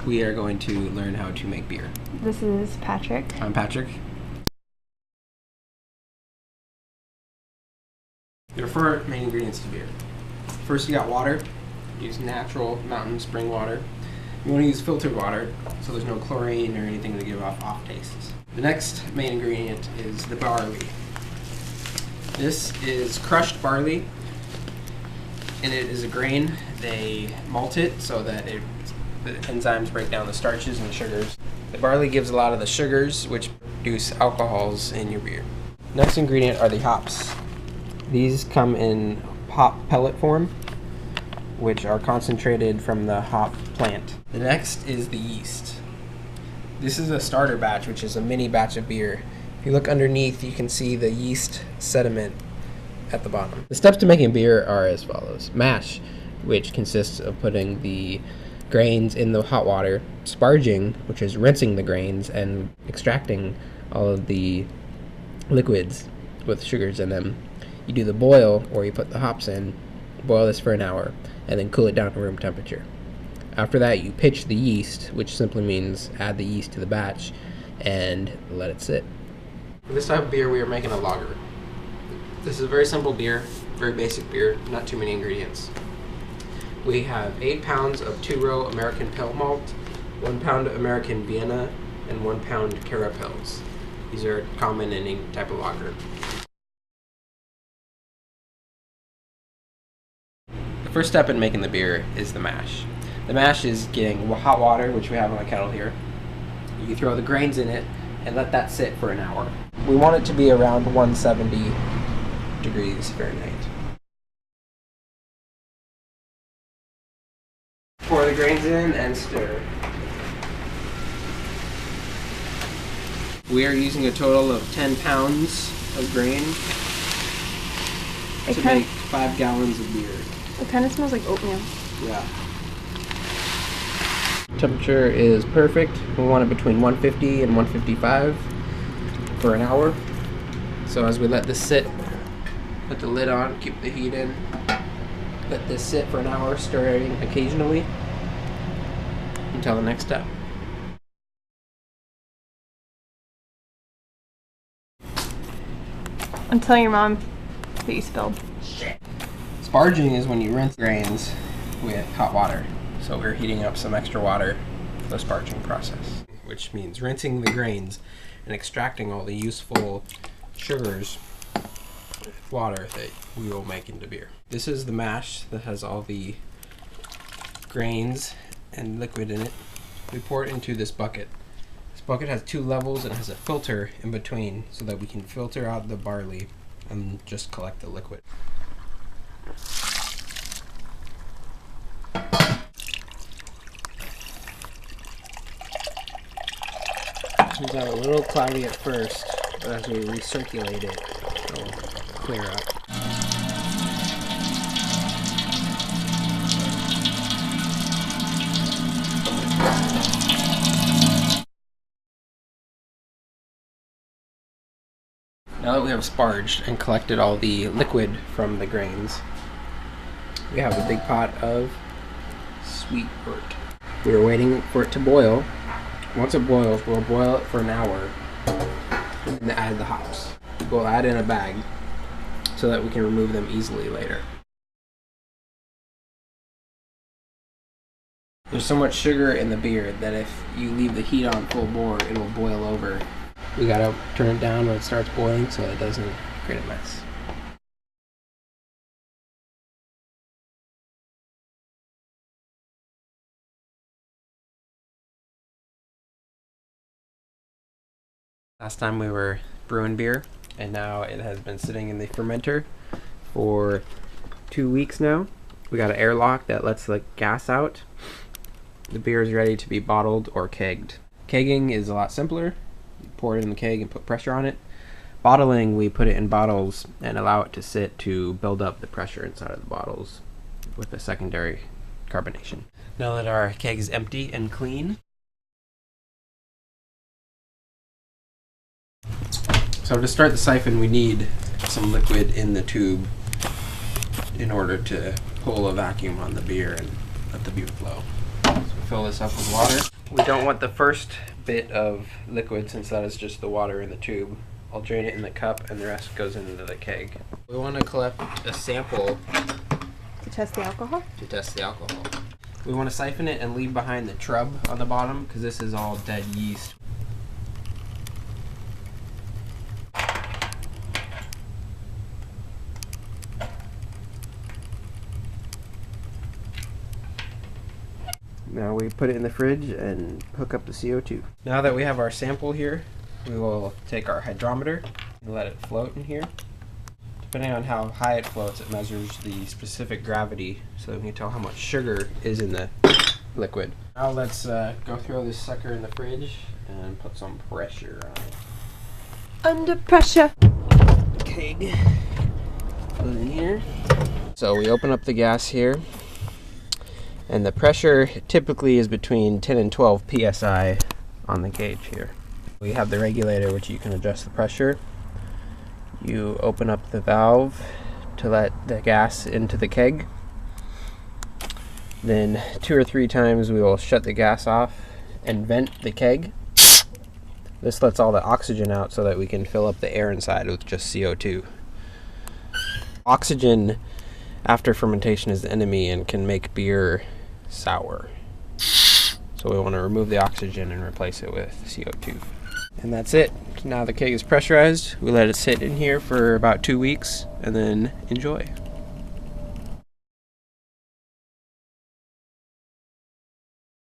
we are going to learn how to make beer. This is Patrick. I'm Patrick. There are 4 main ingredients to beer. First, you got water. Use natural mountain spring water. You want to use filtered water so there's no chlorine or anything to give off tastes. The next main ingredient is the barley. This is crushed barley, and it is a grain. They malt it so that the enzymes break down the starches and the sugars. The barley gives a lot of the sugars, which produce alcohols in your beer. Next ingredient are the hops. These come in hop pellet form, which are concentrated from the hop plant. The next is the yeast. This is a starter batch, which is a mini batch of beer. If you look underneath, you can see the yeast sediment at the bottom. The steps to making beer are as follows. Mash, which consists of putting the grains in the hot water. Sparging, which is rinsing the grains and extracting all of the liquids with sugars in them. You do the boil, or you put the hops in, boil this for an hour, and then cool it down to room temperature. After that, you pitch the yeast, which simply means add the yeast to the batch and let it sit. For this type of beer, we are making a lager. This is a very simple beer, very basic beer, not too many ingredients. We have 8 pounds of 2-row American pale malt, 1 pound American Vienna, and 1 pound Carapils. These are common in any type of lager. The first step in making the beer is the mash. The mash is getting hot water, which we have on the kettle here. You throw the grains in it and let that sit for an hour. We want it to be around 170 degrees Fahrenheit. Pour the grains in and stir. We are using a total of 10 pounds of grain to make 5 gallons of beer. It kind of smells like oatmeal. Yeah. Temperature is perfect. We want it between 150 and 155 for an hour. So as we let this sit, put the lid on, keep the heat in, let this sit for an hour, stirring occasionally until the next step. And tell your mom that you spilled. Sparging is when you rinse grains with hot water. So we're heating up some extra water for the sparging process, which means rinsing the grains and extracting all the useful sugars with water that we will make into beer. This is the mash that has all the grains and liquid in it. We pour it into this bucket. This bucket has 2 levels and has a filter in between so that we can filter out the barley and just collect the liquid. Turns out a little cloudy at first, but as we recirculate it, it'll clear up. Now that we have sparged and collected all the liquid from the grains, we have a big pot of sweet wort. We are waiting for it to boil. Once it boils, we'll boil it for an hour and add the hops. We'll add in a bag so that we can remove them easily later. There's so much sugar in the beer that if you leave the heat on full bore, it'll boil over. We gotta turn it down when it starts boiling so it doesn't create a mess. Last time we were brewing beer, and now it has been sitting in the fermenter for 2 weeks now. We got an airlock that lets the gas out. The beer is ready to be bottled or kegged. Kegging is a lot simpler. You pour it in the keg and put pressure on it. Bottling, we put it in bottles and allow it to sit to build up the pressure inside of the bottles with a secondary carbonation. Now that our keg is empty and clean, so to start the siphon, we need some liquid in the tube in order to pull a vacuum on the beer and let the beer flow. So we fill this up with water. We don't want the first bit of liquid, since that is just the water in the tube. I'll drain it in the cup and the rest goes into the keg. We want to collect a sample To test the alcohol? to test the alcohol. We want to siphon it and leave behind the trub on the bottom because this is all dead yeast. Now we put it in the fridge and hook up the CO2. Now that we have our sample here, we will take our hydrometer and let it float in here. Depending on how high it floats, it measures the specific gravity so that we can tell how much sugar is in the liquid. Now let's go throw this sucker in the fridge and put some pressure on it. Under pressure. Keg. Put it in here. So we open up the gas here, and the pressure typically is between 10 and 12 psi on the gauge here. We have the regulator, which you can adjust the pressure. You open up the valve to let the gas into the keg. Then 2 or 3 times we will shut the gas off and vent the keg. This lets all the oxygen out so that we can fill up the air inside with just CO2. Oxygen after fermentation is the enemy and can make beer sour. So we want to remove the oxygen and replace it with CO2. And that's it. Now the keg is pressurized. We let it sit in here for about 2 weeks and then enjoy.